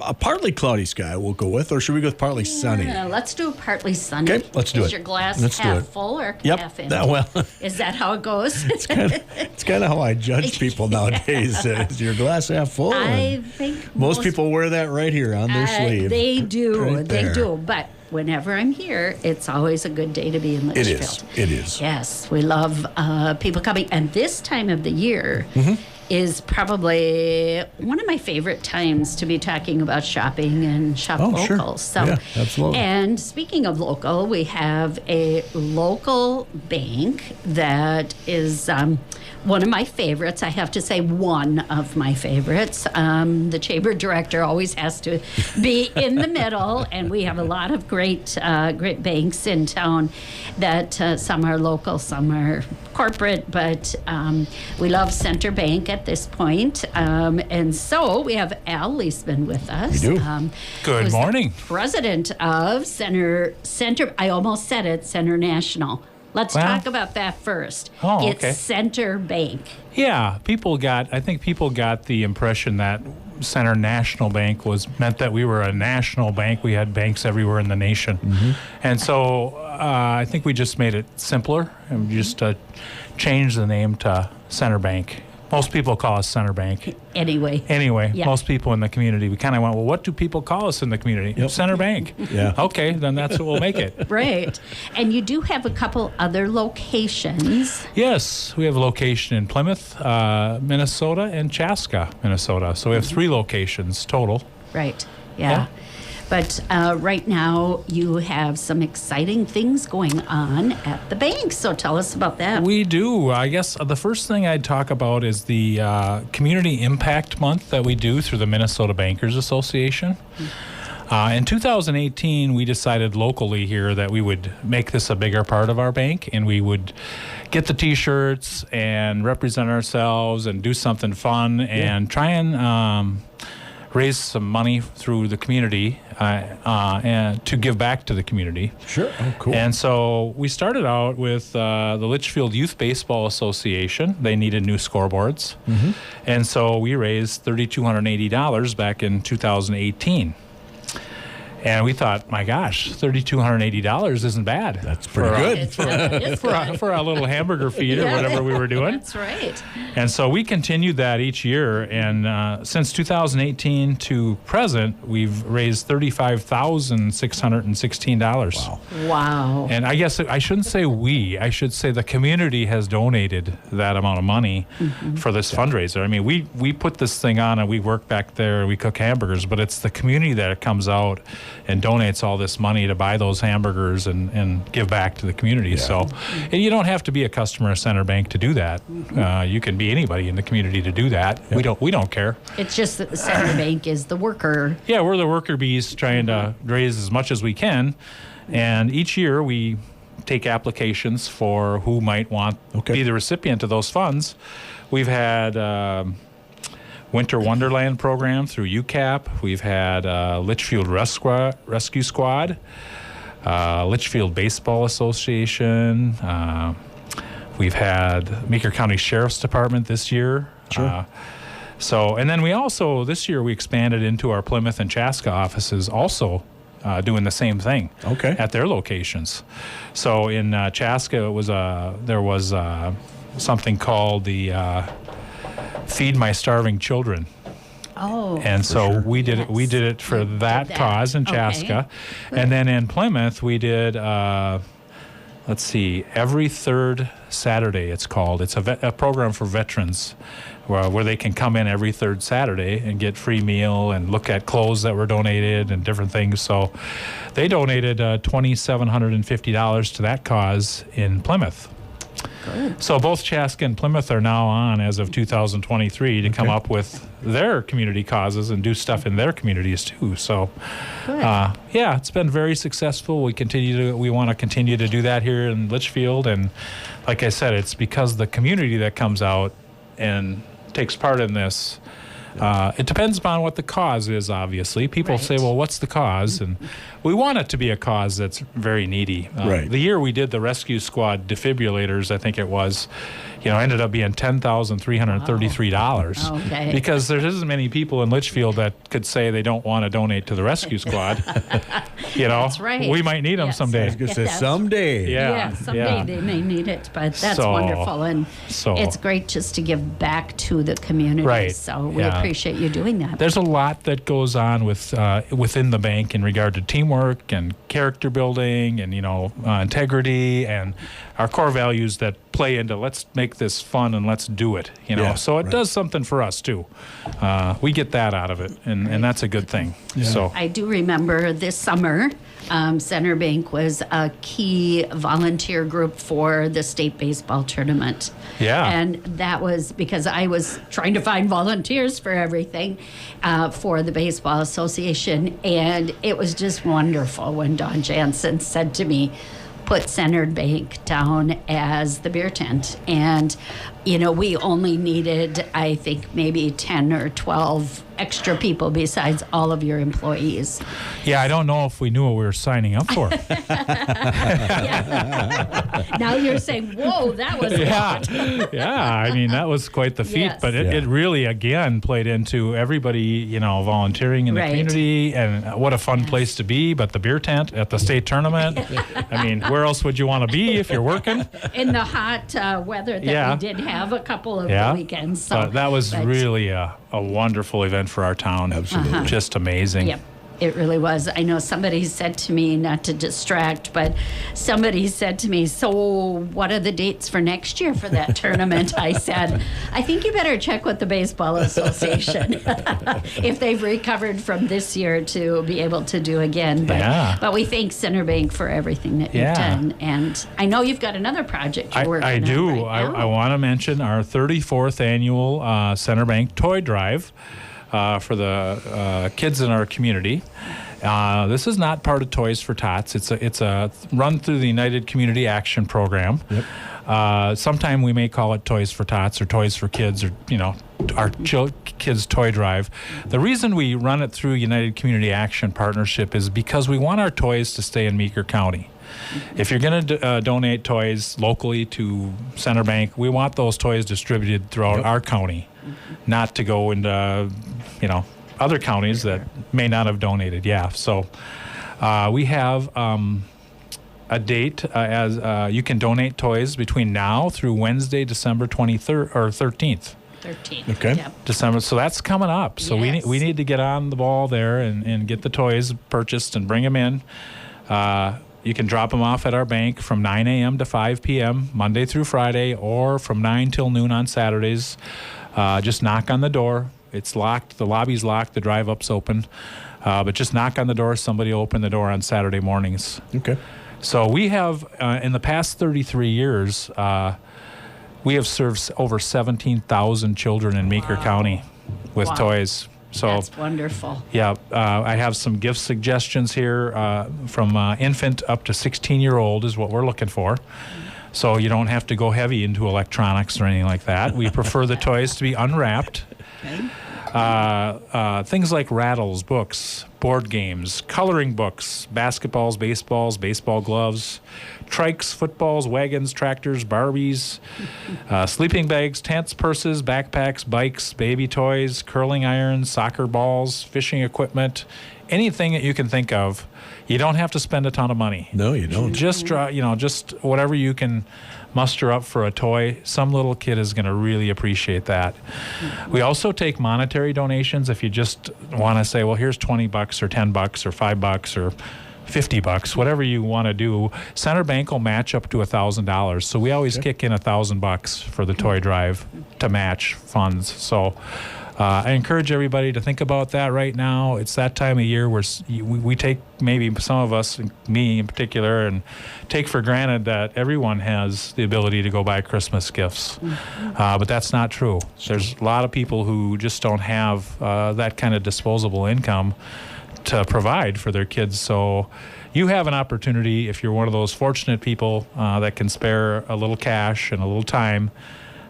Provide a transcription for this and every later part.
A partly cloudy sky we'll go with, or should we go with partly sunny? Let's do partly sunny. Okay, let's do it. Is your glass Let's do half it. full or Yep. half empty? Well, Is that how it goes? it's kind of how I judge people nowadays. Is your glass half full? I think Most people wear that right here on their sleeve. They do. Right They there. do. But whenever I'm here, it's always a good day to be in It Litchfield. is. It is. Yes, we love people coming. And this time of the year Mm-hmm. is probably one of my favorite times to be talking about shopping and shop Oh, local. sure. So, Yeah, absolutely. And speaking of local, we have a local bank that is one of my favorites. I have to say one of my favorites. The chamber director always has to be in the middle, and we have a lot of great banks in town that some are local, some are corporate, but we love Center Bank at this point. And so we have Al Leisman with us. We do. Good who's the morning. President of Center, I almost said it, Center National. Let's Well- talk about that first. Oh, It's okay. Center Bank. Yeah, I think people got the impression that Center National Bank meant that we were a national bank. We had banks everywhere in the nation. And so I think we just made it simpler and we just changed the name to Center Bank. Most people call us Center Bank. Anyway. Yeah. Most people in the community, we kind of went, well, what do people call us in the community? Yep. Center Bank. Yeah. Okay, then that's what we'll make it. Right. And you do have a couple other locations. Yes, we have a location in Plymouth, Minnesota, and Chaska, Minnesota. So we have 3 locations total. Right. Yeah. Yeah. But right now you have some exciting things going on at the bank. So tell us about that. We do. I guess the first thing I'd talk about is the Community Impact Month that we do through the Minnesota Bankers Association. In 2018, we decided locally here that we would make this a bigger part of our bank, and we would get the T-shirts and represent ourselves and do something fun and try and raise some money through the community and to give back to the community. Sure. Oh, cool. And so we started out with the Litchfield Youth Baseball Association. They needed new scoreboards. And so we raised $3,280 back in 2018. And we thought, my gosh, $3,280 isn't bad. That's pretty good. It's For a little hamburger feed or Yeah. whatever we were doing. That's right. And so we continued that each year. And since 2018 to present, we've raised $35,616. Wow. Wow. And I guess I shouldn't say we. I should say the community has donated that amount of money for this fundraiser. I mean, we put this thing on and we work back there and we cook hamburgers, but it's the community that comes out and donates all this money to buy those hamburgers and give back to the community. Yeah. So and you don't have to be a customer of Center Bank to do that. You can be anybody in the community to do that. We don't care. It's just that the Center Bank is the worker. Yeah, we're the worker bees trying to raise as much as we can. And each year we take applications for who might want to be the recipient of those funds. We've had Winter Wonderland program through UCAP. We've had Litchfield Rescue Squad, Litchfield Baseball Association. We've had Meeker County Sheriff's Department this year. Sure. And then this year we expanded into our Plymouth and Chaska offices also doing the same thing at their locations. So in Chaska, there was something called the Feed My Starving Children. Oh. And so sure. we did it. We did it for that cause in Chaska, and then in Plymouth we did. Every third Saturday it's called. It's a program for veterans, where they can come in every third Saturday and get free meal and look at clothes that were donated and different things. So they donated $2,750 to that cause in Plymouth. Good. So both Chaska and Plymouth are now on as of 2023 to come up with their community causes and do stuff in their communities too. So, it's been very successful. We want to continue to do that here in Litchfield, and like I said, it's because the community that comes out and takes part in this It depends upon what the cause is, obviously. People say, Right. well, what's the cause? And we want it to be a cause that's very needy. Right. The year we did the rescue squad defibrillators, I think it was, ended up being $10,333. Okay. Because there isn't many people in Litchfield that could say they don't want to donate to the rescue squad. That's right. We might need them Yes. someday. I was going to say That's- someday. Yeah. Someday they may need it, but that's So- wonderful. And so- it's great just to give back to the community. Right. So we Yeah. appreciate you doing that. There's a lot that goes on within the bank in regard to teamwork and character building and integrity and our core values that play into let's make this fun and let's do it. Yeah, so it right. does something for us too. We get that out of it, and that's a good thing. So I do remember this summer, Center Bank was a key volunteer group for the state baseball tournament. Yeah. And that was because I was trying to find volunteers for everything for the Baseball Association. And it was just wonderful when Don Jansen said to me, put Centered Bank down as the beer tent. And, we only needed, I think, maybe 10 or 12 extra people besides all of your employees. yeah, I don't know if we knew what we were signing up for. Now you're saying, whoa, that was a lot. Yeah. I mean, that was quite the feat, Yes. but it really, again, played into everybody, volunteering in the Right. community and what a fun place to be. But the beer tent at the state tournament, I mean, where else would you want to be if you're working? In the hot weather that Yeah. we did have a couple of Yeah. weekends. So But that was but- really a wonderful event for our town. Absolutely. Just amazing. Yep, it really was. I know somebody said to me, not to distract, but somebody said to me, so what are the dates for next year for that tournament? I said, I think you better check with the Baseball Association if they've recovered from this year to be able to do again. But, Yeah. but we thank Center Bank for everything that Yeah. you've done. And I know you've got another project you're working I on do. right now. I want to mention our 34th annual Center Bank Toy Drive for the kids in our community. This is not part of Toys for Tots. It's a run through the United Community Action Program. Yep. Sometime we may call it Toys for Tots or Toys for Kids or our kids toy drive. The reason we run it through United Community Action Partnership is because we want our toys to stay in Meeker County. If you're going to donate toys locally to Center Bank, we want those toys distributed throughout our county, not to go into other counties that may not have donated. Yeah, so we have a date as you can donate toys between now through Wednesday, December 23rd or 13th. 13th. Okay. Yep. December, so that's coming up. So Yes. we need to get on the ball there and get the toys purchased and bring them in. You can drop them off at our bank from 9 a.m. to 5 p.m. Monday through Friday, or from 9 till noon on Saturdays. Just knock on the door. It's locked. The lobby's locked. The drive-up's open. But just knock on the door. Somebody will open the door on Saturday mornings. Okay. So we have, in the past 33 years, we have served over 17,000 children in Meeker County with Wow. toys. So That's wonderful. yeah, I have some gift suggestions here from infant up to 16-year-old is what we're looking for. So you don't have to go heavy into electronics or anything like that. We prefer the toys to be unwrapped. Things like rattles, books, board games, coloring books, basketballs, baseballs, baseball gloves, trikes, footballs, wagons, tractors, Barbies, sleeping bags, tents, purses, backpacks, bikes, baby toys, curling irons, soccer balls, fishing equipment, anything that you can think of. You don't have to spend a ton of money. No, you don't. Just just whatever you can muster up for a toy. Some little kid is going to really appreciate that. We also take monetary donations. If you just want to say, well, here's $20 or $10 or $5 or $50, whatever you want to do, Center Bank will match up to $1,000. So we always kick in $1,000 for the toy drive to match funds. So I encourage everybody to think about that right now. It's that time of year where we take, maybe some of us, me in particular, and take for granted that everyone has the ability to go buy Christmas gifts. But that's not true. There's a lot of people who just don't have that kind of disposable income to provide for their kids. So you have an opportunity, if you're one of those fortunate people that can spare a little cash and a little time,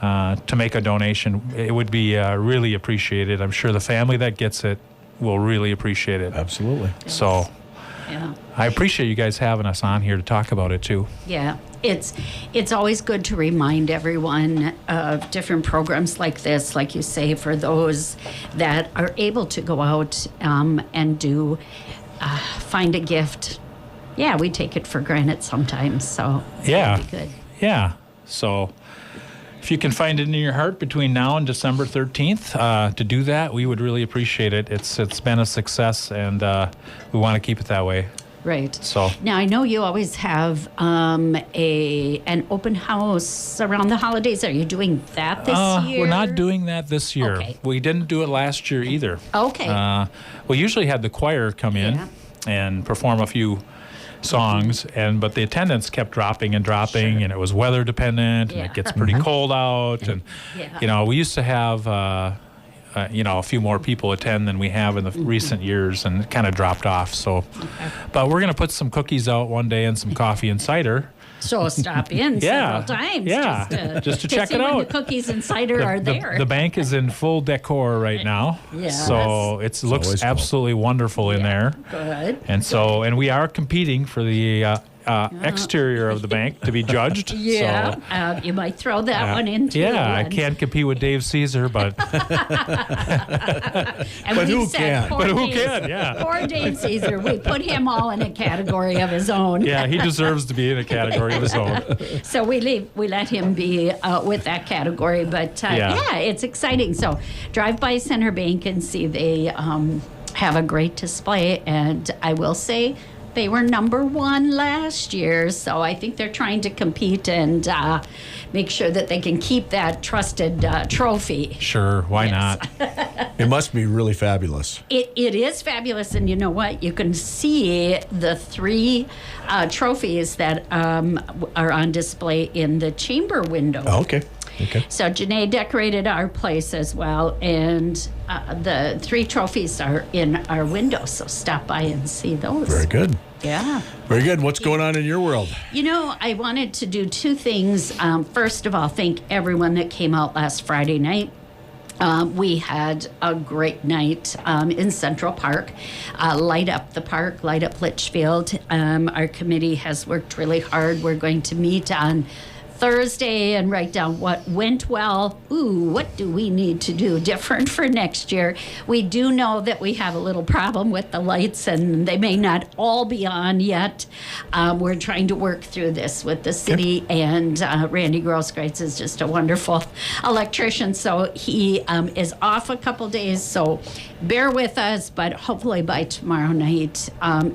to make a donation, it would be really appreciated. I'm sure the family that gets it will really appreciate it. Absolutely. So Yeah. I appreciate you guys having us on here to talk about it too. Yeah, it's always good to remind everyone of different programs like this, like you say, for those that are able to go out and do find a gift. Yeah, we take it for granted sometimes, so Yeah. that'd be good. Yeah. So if you can find it in your heart between now and December 13th to do that, we would really appreciate it. It's been a success, and we want to keep it that way. Right. So Now, I know you always have an open house around the holidays. Are you doing that this year? we're not doing that this year. Okay. We didn't do it last year either. Okay. We usually had the choir come in Yeah. and perform a few songs, but the attendance kept dropping and dropping, Sure. and it was weather dependent, and Yeah. it gets pretty cold out, and Yeah. we used to have a few more people attend than we have in the recent years, and it kind of dropped off. So, but we're gonna put some cookies out one day and some coffee and cider. So stop in Yeah. several times. Yeah. Just to check see it when out. the cookies and cider are there. The bank is in full decor right now. Yes. So it looks always cool. absolutely wonderful in there. Good. And we are competing for the exterior of the bank to be judged. Yeah. So, You might throw that one in too. yeah, I and- can't compete with Dave Caesar, but and But we who said, can? poor But who Dave- can? Yeah. Poor Dave Caesar. We put him all in a category of his own. yeah, he deserves to be in a category of his own. So we let him be with that category. But Yeah. it's exciting. So drive by Center Bank and see they have a great display. And I will say they were number one last year. So I think they're trying to compete and make sure that they can keep that trusted trophy. Sure, why Yes. not? It must be really fabulous. It is fabulous, and you know what? You can see the three trophies that are on display in the chamber window. Oh, okay. Okay. So Janae decorated our place as well, and the three trophies are in our window. So stop by and see those. Very good. Yeah. Very good. What's going on in your world? You know, I wanted to do two things. First of all, thank everyone that came out last Friday night. We had a great night in Central Park. Light Up the Park, Light Up Litchfield. Our committee has worked really hard. We're going to meet on Thursday and write down what went well. Ooh, what do we need to do different for next year? We do know that we have a little problem with the lights, and they may not all be on yet. We're trying to work through this with the city, and Randy Grosskreutz is just a wonderful electrician, so he is off a couple days, so bear with us, but hopefully by tomorrow night,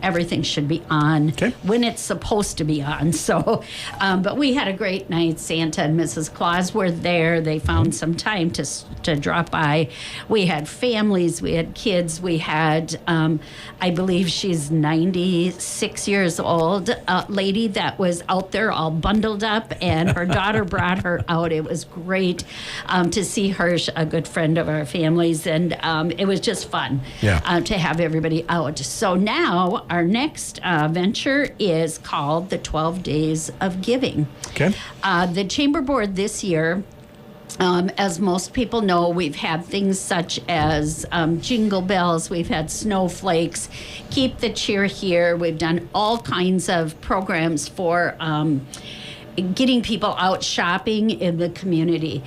everything should be on when it's supposed to be on. So, but we had a great night. Santa and Mrs. Claus were there. They found some time to drop by. We had families, we had kids, we had, I believe she's 96 years old, a lady that was out there all bundled up, and her daughter brought her out. It was great to see her, a good friend of our family's, and it was just fun to have everybody out. So now our next venture is called the 12 Days of Giving. Okay. The Chamber Board this year, as most people know, we've had things such as jingle bells, we've had snowflakes, keep the cheer here. We've done all kinds of programs for getting people out shopping in the community.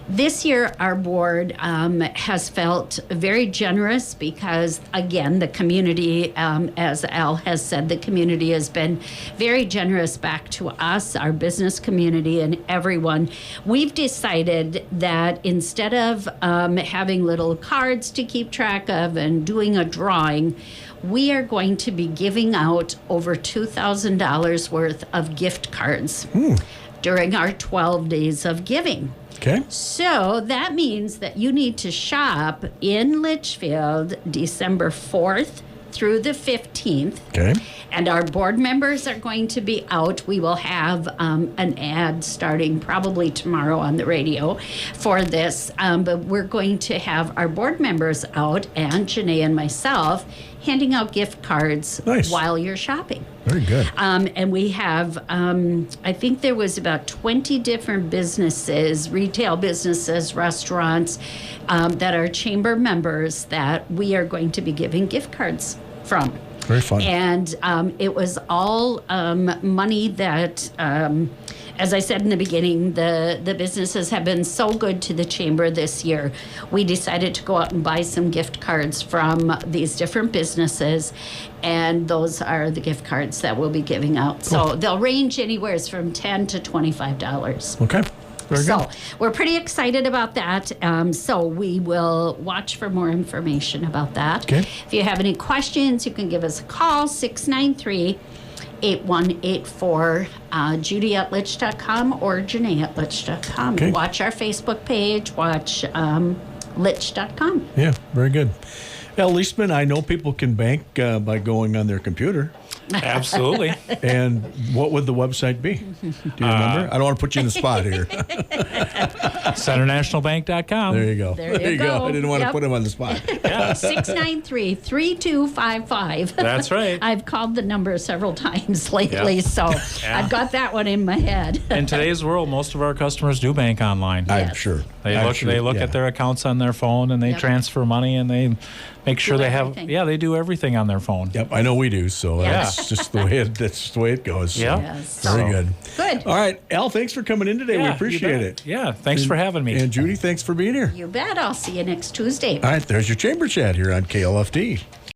This year, our board has felt very generous because, again, the community, as Al has said, the community has been very generous back to us, our business community, and everyone. We've decided that instead of having little cards to keep track of and doing a drawing, we are going to be giving out over $2,000 worth of gift cards during our 12 days of giving. Okay. So that means that you need to shop in Litchfield December 4th through the 15th. Okay. And our board members are going to be out. We will have an ad starting probably tomorrow on the radio for this. But we're going to have our board members out, and Janae and myself handing out gift cards Nice. while you're shopping. Very good. And we have, I think there was about 20 different businesses, retail businesses, restaurants that are chamber members that we are going to be giving gift cards from. Very fun. And it was all money that, as I said in the beginning, the businesses have been so good to the chamber this year. We decided to go out and buy some gift cards from these different businesses, and those are the gift cards that we'll be giving out. So they'll range anywhere from $10 to $25. Okay. Very So good. we're pretty excited about that. So we will watch for more information about that. Okay. If you have any questions, you can give us a call, 693-8184, Judy@Litch.com or Janae@Litch.com. Okay. Watch our Facebook page, watch Litch.com. Yeah, very good. Now, Leastman, I know people can bank by going on their computer. Absolutely. And what would the website be? Do you remember? I don't want to put you in the spot here. CenterNationalBank.com. There you go. There you go. I didn't want to Yep. put him on the spot. 693-3255. That's right. I've called the number several times lately, Yep. so Yeah. I've got that one in my head. In today's world, most of our customers do bank online. I'm Yes. sure. They I'm look. sure, They look yeah. at their accounts on their phone, and they Yep. transfer money, and they make sure Do they have. everything. Yeah, they do everything on their phone. Yep, I know we do. So Yeah. that's just the way it goes. So. Yep. Yes. Very So- good. Good. All right, Al, thanks for coming in today. Yeah, We you appreciate bet. it. Yeah, thanks for having me. And Judy, thanks for being here. You bet. I'll see you next Tuesday. All right, there's your Chamber Chat here on KLFD.